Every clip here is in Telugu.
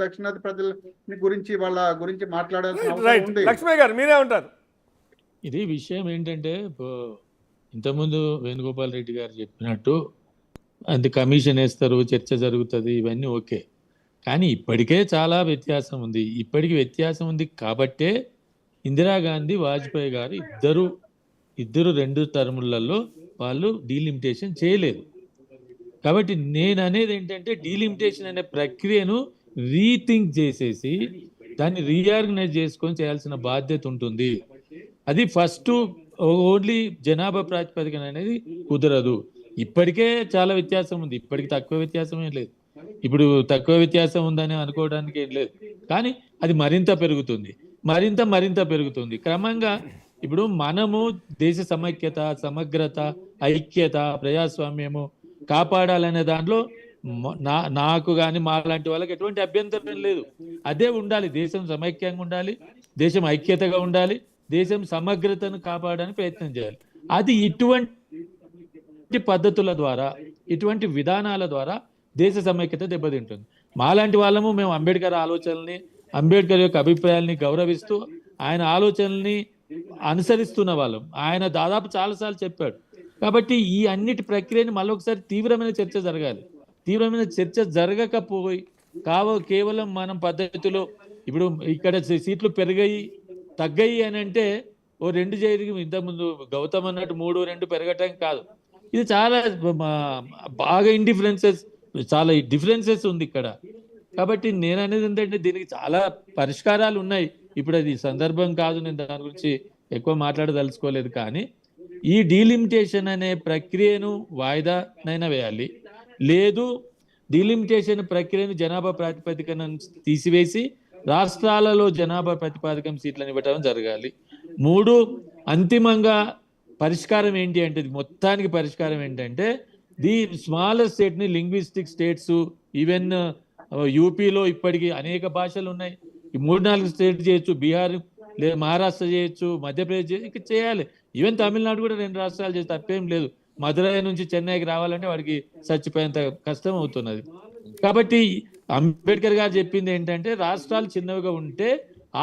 దక్షిణాది ప్రజల గురించి వాళ్ళ గురించి మాట్లాడాల్సిన అవసరం ఉంది. లక్ష్మయ్య గారు మీరే ఉంటారు. ఇది విషయం ఏంటంటే ఇంతకుముందు వేణుగోపాల్ రెడ్డి గారు చెప్పినట్టు అది కమిషన్ వేస్తారు, చర్చ జరుగుతుంది, ఇవన్నీ ఓకే. కానీ ఇప్పటికే చాలా వ్యత్యాసం ఉంది. ఇప్పటికి వ్యత్యాసం ఉంది కాబట్టే ఇందిరాగాంధీ, వాజ్పేయి గారు ఇద్దరు 2 టర్ములలో వాళ్ళు డీలిమిటేషన్ చేయలేదు. కాబట్టి నేను అనేది ఏంటంటే డీలిమిటేషన్ అనే ప్రక్రియను రీథింక్ చేసేసి దాన్ని రీఆర్గనైజ్ చేసుకొని చేయాల్సిన బాధ్యత ఉంటుంది. అది ఫస్ట్ ఓన్లీ జనాభా ప్రాతిపదికన అనేది కుదరదు. ఇప్పటికే చాలా వ్యత్యాసం ఉంది, ఇప్పటికి తక్కువ వ్యత్యాసం ఏం లేదు. ఇప్పుడు తక్కువ వ్యత్యాసం ఉందని అనుకోవడానికి ఏం లేదు, కానీ అది మరింత పెరుగుతుంది, మరింత పెరుగుతుంది క్రమంగా. ఇప్పుడు మనము దేశ సమైక్యత, సమగ్రత, ఐక్యత, ప్రజాస్వామ్యము కాపాడాలనే దాంట్లో నాకు కానీ మా లాంటి వాళ్ళకి ఎటువంటి అభ్యంతరం లేదు. అదే ఉండాలి. దేశం సమైక్యంగా ఉండాలి, దేశం ఐక్యతగా ఉండాలి, దేశం సమగ్రతను కాపాడడానికి ప్రయత్నం చేయాలి. అది ఇటువంటి పద్ధతుల ద్వారా, ఇటువంటి విధానాల ద్వారా దేశ సమైక్యత దెబ్బతింటుంది. మాలాంటి వాళ్ళము మేము అంబేద్కర్ ఆలోచనల్ని, అంబేద్కర్ యొక్క అభిప్రాయాల్ని గౌరవిస్తూ ఆయన ఆలోచనల్ని అనుసరిస్తున్న వాళ్ళం. ఆయన దాదాపు చాలాసార్లు చెప్పాడు. కాబట్టి ఈ అన్నిటి ప్రక్రియని మళ్ళొకసారి తీవ్రమైన చర్చ జరగాలి. తీవ్రమైన చర్చ జరగకపోయి కేవలం మనం పద్ధతిలో ఇప్పుడు ఇక్కడ సీట్లు పెరిగాయి తగ్గాయి అని అంటే ఓ 2 జరిగి ఇంతకుముందు గౌతమ్ అన్నట్టు 3-2 పెరగటం కాదు. ఇది చాలా బాగా చాలా డిఫరెన్సెస్ ఉంది ఇక్కడ. కాబట్టి నేను అనేది ఏంటంటే దీనికి చాలా పరిష్కారాలు ఉన్నాయి. ఇప్పుడు అది సందర్భం కాదు, నేను దాని గురించి ఎక్కువ మాట్లాడదలుచుకోలేదు. కానీ ఈ డీలిమిటేషన్ అనే ప్రక్రియను వాయిదానైనా వేయాలి, లేదు డీలిమిటేషన్ ప్రక్రియను జనాభా ప్రాతిపదికన తీసివేసి రాష్ట్రాలలో జనాభా ప్రాతిపదికన సీట్లను ఇవ్వటం జరగాలి. 3 అంతిమంగా పరిష్కారం ఏంటి అంటే, మొత్తానికి పరిష్కారం ఏంటంటే ది స్మాలర్ స్టేట్ని లింగ్విస్టిక్ స్టేట్స్, ఈవెన్ యూపీలో ఇప్పటికీ అనేక భాషలు ఉన్నాయి. ఈ 3-4 స్టేట్ చేయొచ్చు, బీహార్ లేదా మహారాష్ట్ర చేయొచ్చు, మధ్యప్రదేశ్ ఇక చేయాలి. ఈవెన్ తమిళనాడు కూడా 2 రాష్ట్రాలు చేస్తే తప్పేం లేదు. మదురై నుంచి చెన్నైకి రావాలంటే వాడికి చచ్చిపోయేంత కష్టం అవుతున్నది. కాబట్టి అంబేద్కర్ గారు చెప్పింది ఏంటంటే రాష్ట్రాలు చిన్నవిగా ఉంటే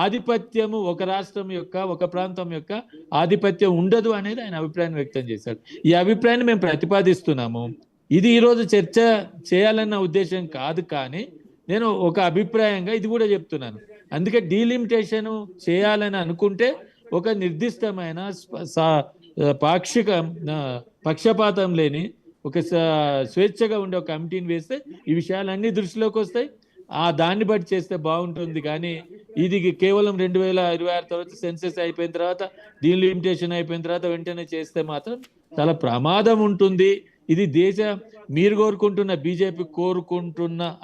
ఆధిపత్యము ఒక రాష్ట్రం యొక్క, ఒక ప్రాంతం యొక్క ఆధిపత్యం ఉండదు అనేది ఆయన అభిప్రాయాన్ని వ్యక్తం చేశాడు. ఈ అభిప్రాయాన్ని మేము ప్రతిపాదిస్తున్నాము. ఇది ఈరోజు చర్చ చేయాలన్న ఉద్దేశం కాదు, కానీ నేను ఒక అభిప్రాయంగా ఇది కూడా చెప్తున్నాను. అందుకే డీలిమిటేషన్ చేయాలని అనుకుంటే ఒక నిర్దిష్టమైన పక్షపాతం లేని ఒక స్వేచ్ఛగా ఉండే ఒక కమిటీని వేస్తే ఈ విషయాలన్నీ దృష్టిలోకి వస్తాయి. దాన్ని బట్టి చేస్తే బాగుంటుంది. కానీ ఇది కేవలం 2026 తర్వాత సెన్సెస్ అయిపోయిన తర్వాత, డీలిమిటేషన్ అయిపోయిన తర్వాత వెంటనే చేస్తే మాత్రం చాలా ప్రమాదం ఉంటుంది. ఇది మీరు కోరుకుంటున్న, బీజేపీ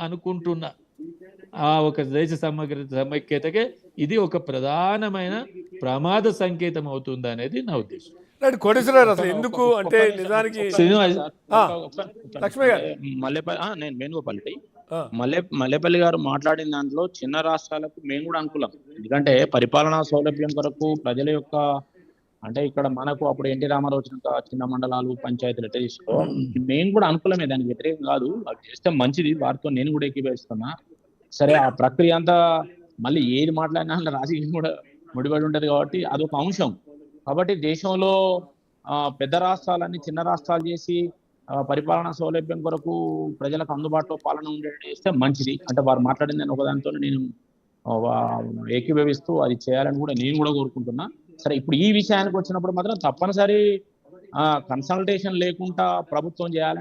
అనుకుంటున్న ఒక దేశ సమైక్యతకే ఇది ఒక ప్రధానమైన ప్రమాద సంకేతం అవుతుంది అనేది నా ఉద్దేశం. అసలు ఎందుకు అంటే నిజానికి నేను వేణుగోపాల్ రెడ్డి, మల్లేపల్లి గారు మాట్లాడిన దాంట్లో చిన్న రాష్ట్రాలకు మేము కూడా అనుకూలం. ఎందుకంటే పరిపాలనా సౌలభ్యం కొరకు ప్రజల యొక్క, అంటే ఇక్కడ మనకు అప్పుడు ఎన్టీ రామారావు వచ్చిన చిన్న మండలాలు, పంచాయతీలు ఎట్లా తీసుకో, మేము కూడా అనుకూలమే, దానికి వ్యతిరేకం కాదు. అది చేస్తే మంచిది, వారితో నేను కూడా ఏకీభవిస్తున్నా. సరే, ఆ ప్రక్రియ అంతా మళ్ళీ ఏది మాట్లాడినా రాజకీయం కూడా ముడిపడి ఉంటది కాబట్టి అదొక అంశం. కాబట్టి దేశంలో పెద్ద రాష్ట్రాలన్నీ చిన్న రాష్ట్రాలు చేసి పరిపాలనా సౌలభ్యం కొరకు ప్రజలకు అందుబాటులో పాలన ఉండేది చేస్తే మంచిది. అంటే వారు మాట్లాడింది ఒకదానితో నేను ఏకీభవిస్తూ అది చేయాలని కూడా నేను కూడా కోరుకుంటున్నా. సరే, ఇప్పుడు ఈ విషయానికి వచ్చినప్పుడు మాత్రం తప్పనిసరి కన్సల్టేషన్ లేకుండా ప్రభుత్వం చేయాలని